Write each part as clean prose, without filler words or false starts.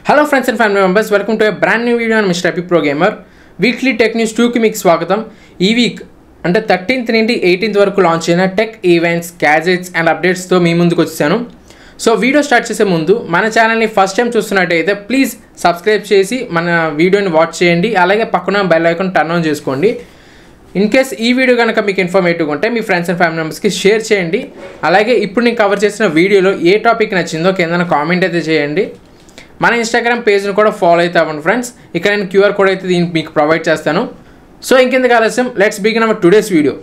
Hello friends and family members, welcome to a brand new video on Mr. Happy Pro Gamer. Weekly Tech News 2కి మీకు స్వాగతం. ఈ week అంటే 13th నుండి 18th వరకు launch అయిన టెక్ ఈవెంట్స్, గ్యాజెట్స్ అండ్ అప్డేట్స్తో మీ ముందుకు వచ్చేసాను. సో వీడియో స్టార్ట్ చేసే ముందు మన ఛానల్ని ఫస్ట్ టైం చూస్తున్నట్టయితే ప్లీజ్ సబ్స్క్రైబ్ చేసి మన వీడియోని వాచ్ చేయండి. అలాగే పక్కన బెల్ ఐకాన్ టర్న్ ఆన్ చేసుకోండి. ఇన్ కేస్ ఈ వీడియో కనుక మీకు ఇన్ఫర్మేటివ్గా ఉంటే మీ ఫ్రెండ్స్ అండ్ ఫ్యామిలీ మెంబర్స్కి షేర్ చేయండి. అలాగే ఇప్పుడు నేను కవర్ చేసిన వీడియోలో ఏ టాపిక్ నచ్చిందో కింద కామెంట్ అయితే చేయండి. మన ఇన్స్టాగ్రామ్ పేజ్ను కూడా ఫాలో అయితే అవ్వండి ఫ్రెండ్స్. ఇక్కడ నేను క్యూఆర్ కోడ్ అయితే దీనికి మీకు ప్రొవైడ్ చేస్తాను. సో ఇంకెందుకు ఆలస్యం, let's begin our today's video.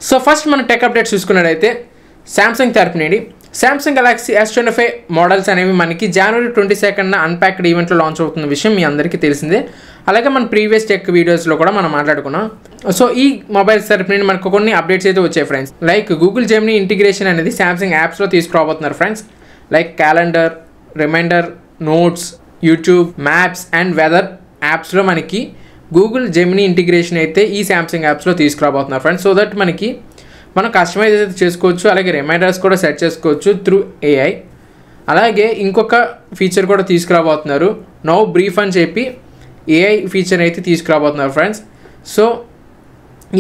So first మన టెక్ అప్డేట్స్ చూసుకున్నట్టయితే సామ్సంగ్ తరపు నుండి సామ్సంగ్ గెలాక్సీ S25 మోడల్స్ అనేవి మనకి January 22న అన్ప్యాక్డ్ ఈవెంట్లో లాంచ్ అవుతున్న విషయం మీ అందరికీ తెలిసిందే. అలాగే మన ప్రీవియస్ టెక్ వీడియోస్లో కూడా మనం మాట్లాడుకున్నాం. సో ఈ మొబైల్స్ తరపు నుండి మనకు కొన్ని అప్డేట్స్ అయితే వచ్చాయి friends. Like Google Gemini integration అనేది సామ్సంగ్ యాప్స్లో తీసుకురాబోతున్నారు friends. Like calendar, reminder, notes, YouTube, maps and weather యాప్స్లో మనకి గూగుల్ జెమినీ ఇంటిగ్రేషన్ అయితే ఈ సామ్సంగ్ యాప్స్లో తీసుకురాబోతున్నారు ఫ్రెండ్స్. సో దట్ మనం కస్టమైజ్ అయితే చేసుకోవచ్చు. అలాగే రిమైండర్స్ కూడా సెట్ చేసుకోవచ్చు త్రూ AI. అలాగే ఇంకొక ఫీచర్ కూడా తీసుకురాబోతున్నారు, నౌ బ్రీఫ్ అని చెప్పి AI ఫీచర్ అయితే తీసుకురాబోతున్నారు ఫ్రెండ్స్. సో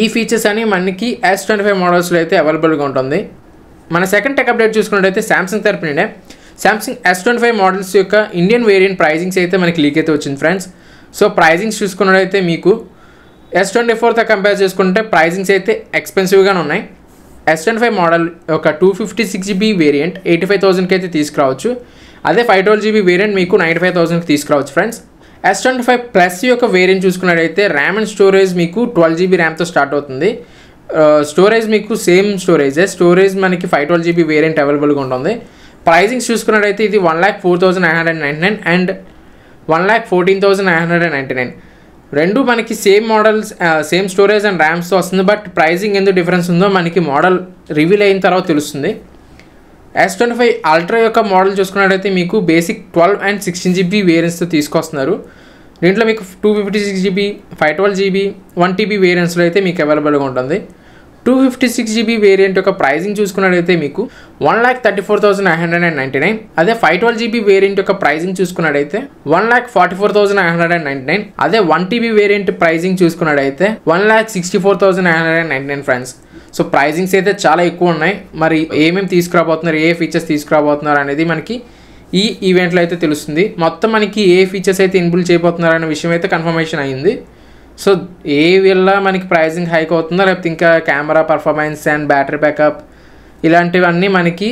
ఈ ఫీచర్స్ అని మనకి S25 మోడల్స్లో అయితే అవైలబుల్గా ఉంటుంది. మన సెకండ్ టెక్ అప్డేట్ చూసుకున్నట్టయితే సామ్సంగ్ తరపు నుండే సామ్సంగ్ S25 మోడల్స్ యొక్క ఇండియన్ వేరియంట్ ప్రైజింగ్స్ అయితే మనకి లీక్ అయితే వచ్చింది ఫ్రెండ్స్. సో ప్రైజింగ్స్ చూసుకున్నట్టయితే మీకు S24తో కంపేర్ చేసుకుంటే ప్రైజింగ్స్ అయితే ఎక్స్పెన్సివ్గానే ఉన్నాయి. S25 మోడల్ ఒక 256GB వేరియంట్ 85,000కి అయితే తీసుకురావచ్చు. అదే 512GB వేరియంట్ మీకు 95,000కి తీసుకురావచ్చు ఫ్రెండ్స్. S25 ప్లస్ యొక్క వేరియంట్ చూసుకున్నట్టయితే ర్యామ్ అండ్ స్టోరేజ్ మీకు 12GB ర్యామ్తో స్టార్ట్ అవుతుంది. స్టోరేజ్ మీకు సేమ్ స్టోరేజ్ మనకి 512GB వేరియంట్ అవైలబుల్గా ఉంటుంది. ప్రైజింగ్స్ చూసుకున్నట్టయితే ఇది 1,04,999 అండ్ 1,14,999. రెండు మనకి same models, same storage and ర్యామ్స్తో వస్తుంది. బట్ ప్రైజింగ్ ఎందుకు డిఫరెన్స్ ఉందో మనకి మోడల్ రివీల్ అయిన తర్వాత తెలుస్తుంది. S25 అల్ట్రా యొక్క మోడల్ చూసుకున్నట్టయితే మీకు బేసిక్ 12 and 16GB వేరియంట్స్తో తీసుకొస్తున్నారు. దీంట్లో మీకు 256GB, 512GB, 1TB వేరియంట్స్లో అయితే మీకు అవైలబుల్గా ఉంటుంది. 256GB వేరియంట్ యొక్క ప్రైజింగ్ చూసుకున్నట్టయితే మీకు 1,34,999. అదే 512GB వేరియంట్ యొక్క ప్రైజింగ్ చూసుకున్నట్టయితే 1,44,999. అదే 1TB వేరియంట్ ప్రైజింగ్ చూసుకున్నట్టయితే 1,64,999 ఫ్రెండ్స్. సో ప్రైజింగ్స్ అయితే చాలా ఎక్కువ ఉన్నాయి. మరి ఏమేమి తీసుకురాబోతున్నారు, ఏ ఫీచర్స్ తీసుకురాబోతున్నారు అనేది మనకి ఈ ఈవెంట్లో అయితే తెలుస్తుంది. మొత్తం మనకి ఏ ఫీచర్స్ అయితే ఇన్బుల్ చేయబోతున్నారు అనే విషయం అయితే కన్ఫర్మేషన్ అయ్యింది. సో ఏ వల్ల మనకి ప్రైజింగ్ హైక్ అవుతుందో, లేకపోతే ఇంకా camera performance and battery backup ఇలాంటివన్నీ మనకి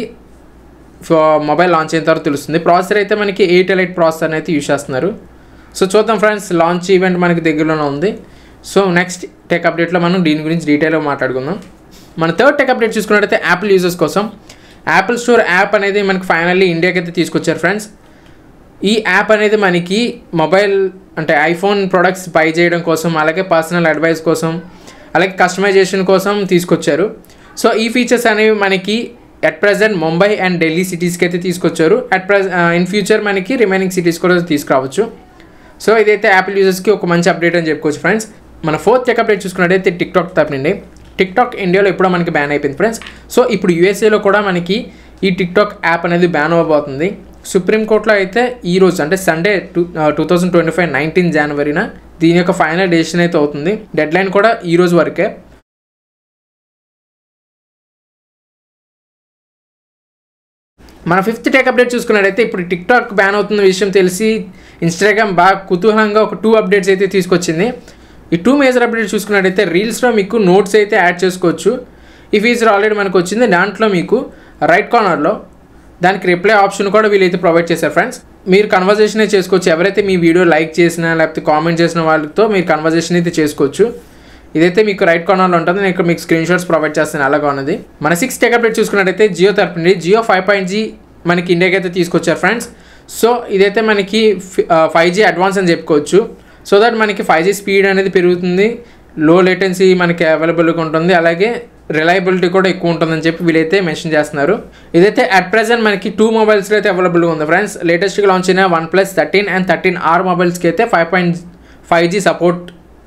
మొబైల్ లాంచ్ అయిన తర్వాత తెలుస్తుంది. ప్రాసెసర్ అయితే మనకి 8 Elite ప్రాసెసర్ అయితే యూజ్ చేస్తున్నారు. సో చూద్దాం ఫ్రెండ్స్, లాంచ్ ఈవెంట్ మనకి దగ్గరలోనే ఉంది. సో నెక్స్ట్ టెక్ అప్డేట్లో మనం దీని గురించి డీటెయిల్గా మాట్లాడుకుందాం. మన థర్డ్ టెక్ అప్డేట్ చూసుకున్నట్టయితే యాపిల్ యూజర్స్ కోసం యాపిల్ స్టోర్ యాప్ అనేది మనకి ఫైనల్లీ ఇండియాకి అయితే తీసుకొచ్చారు ఫ్రెండ్స్. ఈ యాప్ అనేది మనకి మొబైల్ అంటే ఐఫోన్ ప్రొడక్ట్స్ బై చేయడం కోసం, అలాగే పర్సనల్ అడ్వైస్ కోసం, అలాగే కస్టమైజేషన్ కోసం తీసుకొచ్చారు. సో ఈ ఫీచర్స్ అనేవి మనకి at present Mumbai and Delhi సిటీస్కి అయితే తీసుకొచ్చారు. ఇన్ ఫ్యూచర్ మనకి రిమైనింగ్ సిటీస్ కూడా తీసుకురావచ్చు. సో ఇదైతే యాపిల్ యూజర్స్కి ఒక మంచి అప్డేట్ అని చెప్పుకోవచ్చు ఫ్రెండ్స్. మన ఫోర్త్ టెక్ అప్డేట్ చూసుకున్నట్టయితే టిక్టాక్ తరపు నుండి టిక్టాక్ ఇండియాలో ఎప్పుడో మనకి బ్యాన్ అయిపోయింది ఫ్రెండ్స్. సో ఇప్పుడు USA కూడా మనకి ఈ టిక్టాక్ యాప్ అనేది బ్యాన్ అవ్వబోతుంది. సుప్రీంకోర్టులో అయితే ఈరోజు అంటే సండే 2025 19 జనవరిన దీని యొక్క ఫైనల్ డెసిషన్ అయితే అవుతుంది. డెడ్ లైన్ కూడా ఈరోజు వరకే. మన ఫిఫ్త్ టెక్ అప్డేట్ చూసుకున్నట్టయితే ఇప్పుడు టిక్టాక్ బ్యాన్ అవుతున్న విషయం తెలిసి ఇన్స్టాగ్రామ్ బాగా కుతూహలంగా ఒక 2 అప్డేట్స్ అయితే తీసుకొచ్చింది. ఈ 2 మేజర్ అప్డేట్స్ చూసుకున్నట్టయితే రీల్స్లో మీకు నోట్స్ అయితే యాడ్ చేసుకోవచ్చు. ఈ ఫీచర్ ఆల్రెడీ మనకు వచ్చింది. దాంట్లో మీకు రైట్ కార్నర్లో దానికి రిప్లై ఆప్షన్ కూడా వీళ్ళైతే ప్రొవైడ్ చేశారు ఫ్రెండ్స్. మీరు కన్వర్జేషన్ అయితే చేసుకోవచ్చు. ఎవరైతే మీ వీడియో లైక్ చేసినా లేకపోతే కామెంట్ చేసిన వాళ్ళతో మీరు కన్వర్జేషన్ అయితే చేసుకోవచ్చు. ఇదైతే మీకు రైట్ కార్నర్లో ఉంటుంది. నేను ఇక్కడ మీకు స్క్రీన్ షాట్స్ ప్రొవైడ్ చేస్తాను అలాగా ఉన్నది. మన 6th టెక్ అప్డేట్ చూసుకున్నట్టయితే జియో తరపు నుండి జియో 5.G మనకి ఇండియాకి అయితే తీసుకొచ్చారు ఫ్రెండ్స్. సో ఇదైతే మనకి 5G అడ్వాన్స్ అని చెప్పుకోవచ్చు. సో దట్ మనకి 5G స్పీడ్ అనేది పెరుగుతుంది, లో లేటెన్సీ మనకి అవైలబుల్గా ఉంటుంది, అలాగే రిలయబిలిటీ కూడా ఎక్కువ ఉంటుందని చెప్పి వీళ్ళైతే మెన్షన్ చేస్తున్నారు. ఇదైతే అట్ ప్రెజెంట్ మనకి 2 మొబైల్స్లో అయితే అవైలబుల్గా ఉంది ఫ్రెండ్స్. లేటెస్ట్గా లాంచ్ అయిన OnePlus 13 and 13R మొబైల్స్కి అయితే 5.5G సపోర్ట్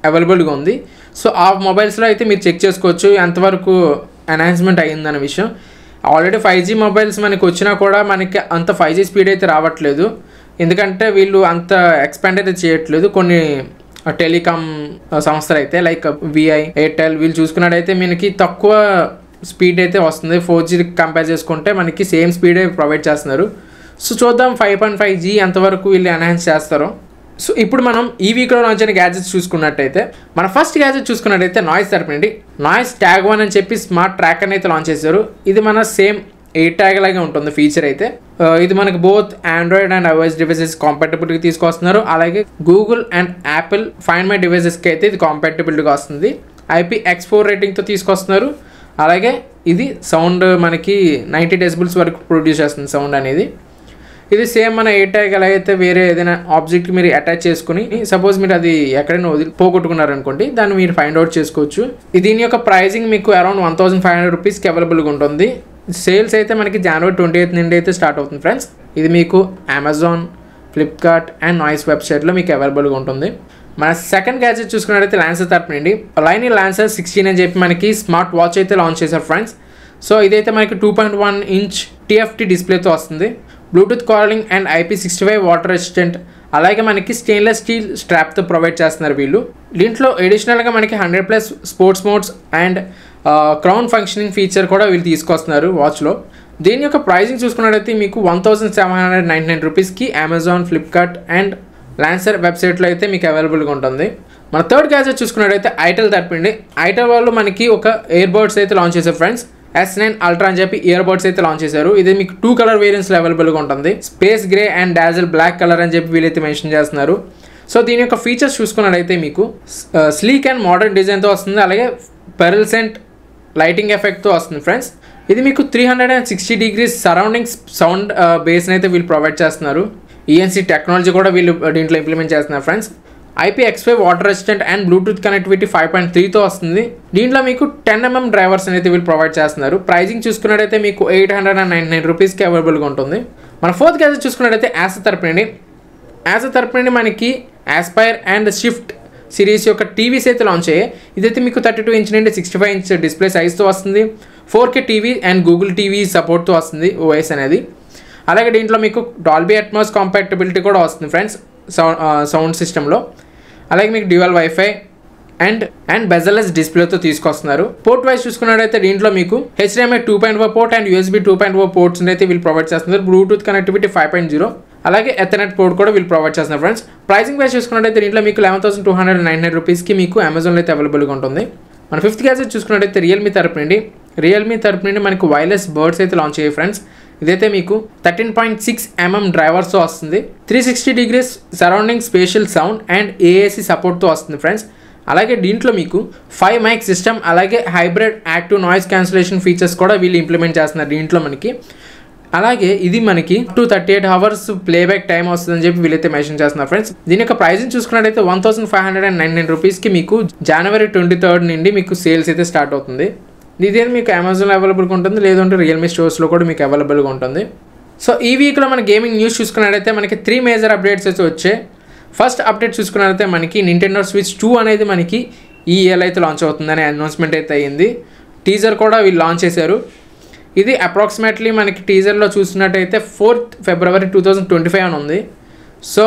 అవైలబుల్గా ఉంది. సో ఆ మొబైల్స్లో అయితే మీరు చెక్ చేసుకోవచ్చు ఎంతవరకు ఎన్హాన్స్మెంట్ అయ్యిందన్న విషయం. ఆల్రెడీ 5G మొబైల్స్ మనకి వచ్చినా కూడా మనకి అంత 5G స్పీడ్ అయితే రావట్లేదు, ఎందుకంటే వీళ్ళు అంత ఎక్స్పాండ్ అయితే చేయట్లేదు. కొన్ని టెలికామ్ సంస్థలు అయితే లైక్ విఐ, ఎయిర్టెల్ వీళ్ళు చూసుకున్నట్టయితే మనకి తక్కువ స్పీడ్ అయితే వస్తుంది. 4G కంపేర్ చేసుకుంటే మనకి సేమ్ స్పీడే ప్రొవైడ్ చేస్తున్నారు. సో చూద్దాం 5.5G ఎంతవరకు వీళ్ళు ఎన్హాన్స్ చేస్తారో. సో ఇప్పుడు మనం ఈ వీక్లో లాంచ్ అయిన గ్యాజెట్స్ చూసుకున్నట్టయితే మన ఫస్ట్ గ్యాజెట్ చూసుకున్నట్టయితే నాయిస్ తరపు నుండి నాయిస్ ట్యాగ్ 1 అని చెప్పి స్మార్ట్ ట్రాకర్ని అయితే లాంచ్ చేశారు. ఇది మన సేమ్ ఎయిర్ ట్యాగ్ లాగే ఉంటుంది ఫీచర్ అయితే. ఇది మనకి both Android and iOS devices కాంపాటబిలిటీగా తీసుకొస్తున్నారు. అలాగే Google and Apple find my డివైసెస్కి అయితే ఇది కాంపాటబిలిటీగా వస్తుంది. IPX4 రేటింగ్తో తీసుకొస్తున్నారు. అలాగే ఇది సౌండ్ మనకి 90 డెసిబుల్స్ వరకు ప్రొడ్యూస్ చేస్తుంది సౌండ్ అనేది. ఇది సేమ్ మన ఎయిర్ ట్యాగ్ ఎలాగైతే వేరే ఏదైనా ఆబ్జెక్ట్ మీరు అటాచ్ చేసుకుని సపోజ్ మీరు అది ఎక్కడైనా పోగొట్టుకున్నారనుకోండి, దాన్ని మీరు ఫైండ్ అవుట్ చేసుకోవచ్చు. దీని యొక్క ప్రైజింగ్ మీకు అరౌండ్ 1500 రూపీస్కి అవైలబుల్గా ఉంటుంది. సేల్స్ అయితే మనకి జనవరి 28 నుండి అయితే స్టార్ట్ అవుతుంది ఫ్రెండ్స్. ఇది మీకు అమెజాన్, ఫ్లిప్కార్ట్ అండ్ నాయిస్ వెబ్సైట్లో మీకు అవైలబుల్గా ఉంటుంది. మన సెకండ్ గ్యాజెట్ చూసుకున్నట్టయితే లాన్సర్ తరపు నుండి లైన్ లాన్సర్ 16 అని చెప్పి మనకి స్మార్ట్ వాచ్ అయితే లాంచ్ చేశారు ఫ్రెండ్స్. సో ఇదైతే మనకి 2.1 ఇంచ్ TFT డిస్ప్లేతో వస్తుంది. Bluetooth calling and IP65 water resistant, అలాగే మనకి స్టెయిన్లెస్ స్టీల్ స్ట్రాప్తో ప్రొవైడ్ చేస్తున్నారు వీళ్ళు. దీంట్లో ఎడిషనల్గా మనకి 100+ sports modes and crown functioning feature కూడా వీళ్ళు తీసుకొస్తున్నారు వాచ్లో. దీని యొక్క ప్రైజింగ్ చూసుకున్నట్టయితే మీకు 1799 రూపీస్కి అమెజాన్, ఫ్లిప్కార్ట్ అండ్ లాన్సర్ వెబ్సైట్లో అయితే మీకు అవైలబుల్గా ఉంటుంది. మన థర్డ్ గ్యాజెట్ చూసుకున్నట్టయితే ఐటెల్ తరపుండి ఐటెల్ వాళ్ళు మనకి ఒక ఇయర్ బడ్స్ అయితే లాంచ్ చేశారు ఫ్రెండ్స్. S9 Ultra అని చెప్పి ఇయర్ బడ్స్ అయితే లాంచ్ చేశారు. ఇది మీకు 2 కలర్ వేరియంట్స్లో అవైలబుల్గా ఉంటుంది. Space grey and dazzle black colour అని చెప్పి వీళ్ళైతే మెన్షన్ చేస్తున్నారు. సో దీని యొక్క ఫీచర్స్ చూసుకున్నట్టయితే మీకు స్లీక్ అండ్ మోడర్న్ డిజైన్తో వస్తుంది. అలాగే పెరల్సెంట్ లైటింగ్ ఎఫెక్ట్తో వస్తుంది ఫ్రెండ్స్. ఇది మీకు 360 degrees సరౌండింగ్స్ సౌండ్ బేస్ని అయితే వీళ్ళు ప్రొవైడ్ చేస్తున్నారు. ENC టెక్నాలజీ కూడా వీళ్ళు దీంట్లో ఇంప్లిమెంట్ చేస్తున్నారు friends. IPX5 water resistant and Bluetooth connectivity 5.3తో వస్తుంది. దీంట్లో మీకు 10mm డ్రైవర్స్ అయితే వీళ్ళు ప్రొవైడ్ చేస్తున్నారు. ప్రైజింగ్ చూసుకున్నట్టయితే మీకు 899 రూపీస్కి అవైలబుల్గా ఉంటుంది. మన ఫోర్త్ గ్యాజెట్ చూసుకున్నట్టయితే యాసర్ తరపు నుండి మనకి ఆస్పైర్ అండ్ షిఫ్ట్ సిరీస్ యొక్క టీవీస్ అయితే లాంచ్ అయ్యాయి. ఇదైతే మీకు 32 ఇంచ్ నుండి 65 ఇంచ్ డిస్ప్లే సైజ్తో వస్తుంది. 4K TV and Google TV సపోర్ట్తో వస్తుంది OS అనేది. అలాగే దీంట్లో మీకు డాల్బీ అట్మాస్ కాంపాటబిలిటీ కూడా వస్తుంది ఫ్రెండ్స్ సౌండ్ సిస్టంలో. అలాగే మీకు డ్యూయల్ వైఫై అండ్ బెజల్లెస్ డిస్ప్లేతో తీసుకొస్తున్నారు. పోర్ట్ వైజ్ చూసుకున్నట్టయితే దీంట్లో మీకు HDMI 2.0 port and USB 2.0 ports అయితే వీళ్ళు ప్రొవైడ్ చేస్తున్నారు. బ్లూటూత్ కనెక్టివిటీ 5.0 అలాగే ఎథర్నెట్ పోర్ట్ కూడా వీళ్ళు ప్రొవైడ్ చేస్తున్నారు ఫ్రెండ్స్. ప్రైసింగ్ వైజ్ చూసుకున్నట్టయితే దీంట్లో మీకు 11,299 రూపీస్కి మీకు అమెజాన్లో అయితే అవైలబుల్గా ఉంటుంది. మన ఫిఫ్త్ గ్యాజెట్ చూసుకున్నట్టయితే రియల్మీ తరపు నుండి మనకు వైర్లెస్ బర్డ్స్ అయితే లాంచ్ అయ్యాయి ఫ్రెండ్స్. ఇదైతే మీకు 13.6mm డ్రైవర్స్తో వస్తుంది. 360 degrees surrounding spatial sound and AAC సపోర్ట్తో వస్తుంది ఫ్రెండ్స్. అలాగే దీంట్లో మీకు 5 మైక్ సిస్టమ్ అలాగే hybrid active noise cancellation features కూడా వీళ్ళు ఇంప్లిమెంట్ చేస్తున్నారు దీంట్లో మనకి. అలాగే ఇది మనకి 38 hours ప్లేబ్యాక్ టైం వస్తుందని చెప్పి వీళ్ళైతే మెన్షన్ చేస్తున్నారు ఫ్రెండ్స్. దీని యొక్క ప్రైజింగ్ చూసుకున్నట్టయితే 1599 రూపీస్కి మీకు జనవరి 23 నుండి మీకు సేల్స్ అయితే స్టార్ట్ అవుతుంది. ఇదే మీకు అమెజాన్లో అవైలబుల్గా ఉంటుంది, లేదంటే రియల్మీ స్టోర్స్లో కూడా మీకు అవైలబుల్గా ఉంటుంది. సో ఈ వీక్లో మన గేమింగ్ న్యూస్ చూసుకున్నట్టయితే మనకి 3 మేజర్ అప్డేట్స్ అయితే వచ్చాయి. ఫస్ట్ అప్డేట్ చూసుకున్నట్టయితే మనకి Nintendo Switch 2 అనేది మనకి ఈ ఇయర్ అయితే లాంచ్ అవుతుందని అనౌన్స్మెంట్ అయితే అయ్యింది. టీజర్ కూడా వీళ్ళు లాంచ్ చేశారు. ఇది అప్రాక్సిమేట్లీ మనకి టీజర్లో చూసినట్టయితే 4th February 2025 అని ఉంది. సో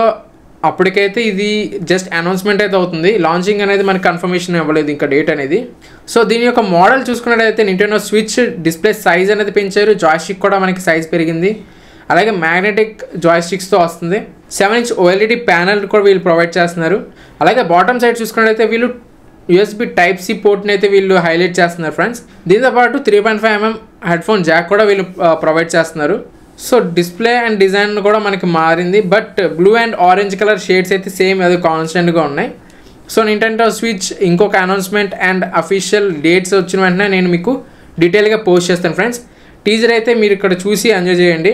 అప్పటికైతే ఇది జస్ట్ అనౌన్స్మెంట్ అయితే అవుతుంది. లాంచింగ్ అనేది మనకి కన్ఫర్మేషన్ ఇవ్వలేదు ఇంకా డేట్ అనేది. సో దీని యొక్క మోడల్ చూసుకున్నట్టయితే Nintendo Switch డిస్ప్లే సైజ్ అనేది పెంచారు. జాయ్స్టిక్ కూడా మనకి సైజ్ పెరిగింది. అలాగే మ్యాగ్నెటిక్ జాయ్స్టిక్స్తో వస్తుంది. 7 inch OLED ప్యానల్ కూడా వీళ్ళు ప్రొవైడ్ చేస్తున్నారు. అలాగే బాటమ్ సైడ్ చూసుకున్నట్టయితే వీళ్ళు USB Type-C పోర్ట్ని అయితే వీళ్ళు హైలైట్ చేస్తున్నారు ఫ్రెండ్స్. దీంతోపాటు 3.5mm హెడ్ఫోన్ జాక్ కూడా వీళ్ళు ప్రొవైడ్ చేస్తున్నారు. సో డిస్ప్లే అండ్ డిజైన్ కూడా మనకి మారింది, but blue and orange colour shades అయితే సేమ్ అది కాన్స్టెంట్గా ఉన్నాయి. సో Nintendo Switch ఇంకొక అనౌన్స్మెంట్ అండ్ అఫీషియల్ డేట్స్ వచ్చిన వెంటనే నేను మీకు డీటెయిల్గా పోస్ట్ చేస్తాను ఫ్రెండ్స్. టీజర్ అయితే మీరు ఇక్కడ చూసి ఎంజాయ్ చేయండి.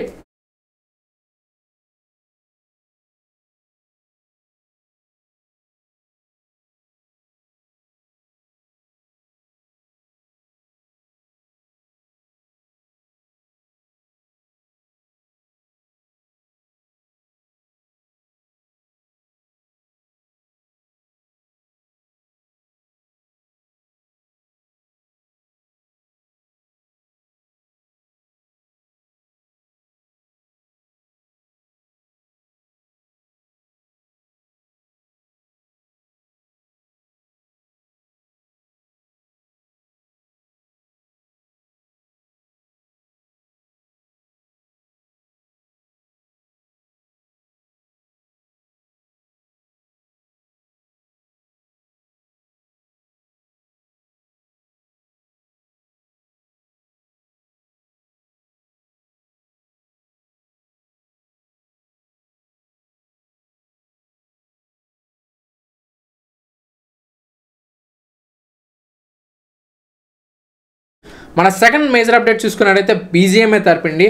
మన సెకండ్ మేజర్ అప్డేట్ చూసుకున్నట్టయితే BGMI తరపుండి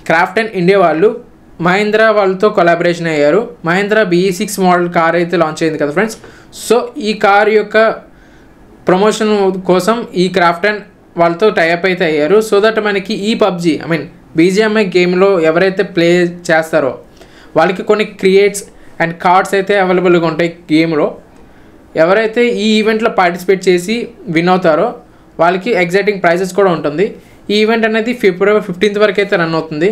క్రాఫ్టన్ ఇండియా వాళ్ళు మహీంద్రా వాళ్ళతో కొలాబరేషన్ అయ్యారు. మహీంద్రా BE6 మోడల్ కార్ అయితే లాంచ్ అయింది కదా ఫ్రెండ్స్. సో ఈ కార్ యొక్క ప్రమోషన్ కోసం ఈ క్రాఫ్టన్ వాళ్ళతో టైఅప్ అయితే అయ్యారు. సో దట్ మనకి ఈ PUBG BGMI గేమ్లో ఎవరైతే ప్లే చేస్తారో వాళ్ళకి కొన్ని క్రియేట్స్ అండ్ కార్డ్స్ అయితే అవైలబుల్గా ఉంటాయి గేమ్లో. ఎవరైతే ఈ ఈవెంట్లో పార్టిసిపేట్ చేసి విన్ అవుతారో వాళ్ళకి ఎగ్జైటింగ్ ప్రైజెస్ కూడా ఉంటుంది. ఈ ఈవెంట్ అనేది February 15th వరకు అయితే రన్ అవుతుంది.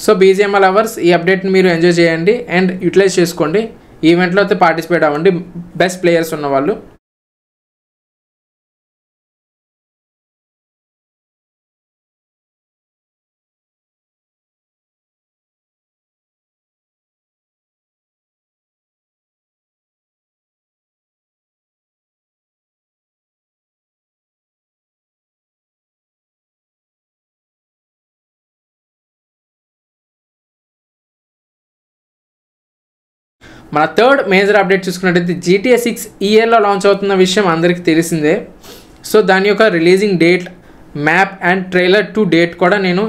సో BGMI లవర్స్ ఈ అప్డేట్ని మీరు ఎంజాయ్ చేయండి అండ్ యూటిలైజ్ చేసుకోండి. ఈ ఈవెంట్లో అయితే పార్టిసిపేట్ అవ్వండి బెస్ట్ ప్లేయర్స్ ఉన్నవాళ్ళు. మన థర్డ్ మేజర్ అప్డేట్ చూసుకున్నట్టయితే GTA 6 ఈ ఇయర్లో లాంచ్ అవుతున్న విషయం అందరికీ తెలిసిందే. సో దాని యొక్క releasing date, map and trailer 2 date కూడా నేను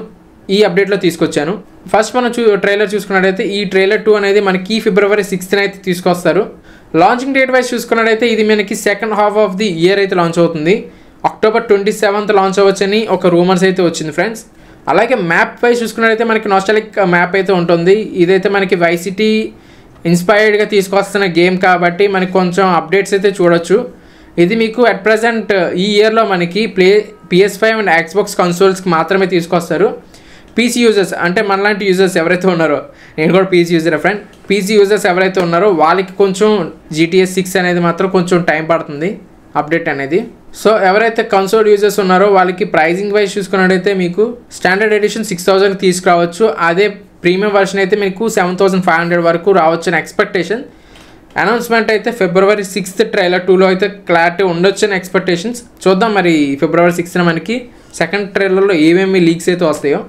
ఈ అప్డేట్లో తీసుకొచ్చాను. ఫస్ట్ మనం ట్రైలర్ చూసుకున్నట్టయితే ఈ ట్రైలర్ 2 అనేది మనకి February 6th అయితే తీసుకొస్తారు. లాంచింగ్ డేట్ వైజ్ చూసుకున్నట్టయితే ఇది మనకి second half of the year అయితే లాంచ్ అవుతుంది. October 27th లాంచ్ అవ్వచ్చని ఒక రూమర్స్ అయితే వచ్చింది ఫ్రెండ్స్. అలాగే మ్యాప్ వైజ్ చూసుకున్నట్టయితే మనకి నాస్టాలిక్ మ్యాప్ అయితే ఉంటుంది. ఇదైతే మనకి వైస్ సిటీ ఇన్స్పైర్డ్గా తీసుకొస్తున్న గేమ్ కాబట్టి మనకి కొంచెం అప్డేట్స్ అయితే చూడొచ్చు. ఇది మీకు అట్ ప్రజెంట్ ఈ ఇయర్లో మనకి PS5 అండ్ Xbox కన్సోల్స్కి మాత్రమే తీసుకొస్తారు. PC యూజర్స్ అంటే మనలాంటి యూజర్స్ ఎవరైతే ఉన్నారో, నేను కూడా PC user friend, PC users ఎవరైతే ఉన్నారో వాళ్ళకి కొంచెం GTA 6 అనేది మాత్రం కొంచెం టైం పడుతుంది అప్డేట్ అనేది. సో ఎవరైతే కన్సోల్ యూజర్స్ ఉన్నారో వాళ్ళకి ప్రైజింగ్ వైజ్ చూసుకున్నట్టయితే మీకు స్టాండర్డ్ ఎడిషన్ 6000 తీసుకురావచ్చు. అదే ప్రీమియం వర్షన్ అయితే మీకు 7500 వరకు రావచ్చు అని ఎక్స్పెక్టేషన్. అనౌన్స్మెంట్ అయితే February 6th ట్రైలర్ 2లో అయితే క్లారిటీ ఉండొచ్చు అని ఎక్స్పెక్టేషన్స్. చూద్దాం మరి February 6th మనకి సెకండ్ ట్రైలర్లో ఏమేమి లీక్స్ అయితే వస్తాయో.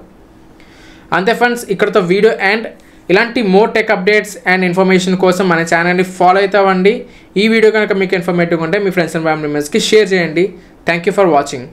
అంతే ఫ్రెండ్స్, ఇక్కడతో వీడియో అండ్ ఇలాంటి more tech updates and information కోసం మన ఛానల్ని ఫాలో అయితే అవ్వండి. ఈ వీడియో కనుక మీకు ఇన్ఫర్మేటివ్గా ఉంటే మీ ఫ్రెండ్స్ అండ్ ఫ్యామిలీ మెంబర్స్కి షేర్ చేయండి. Thank you for watching.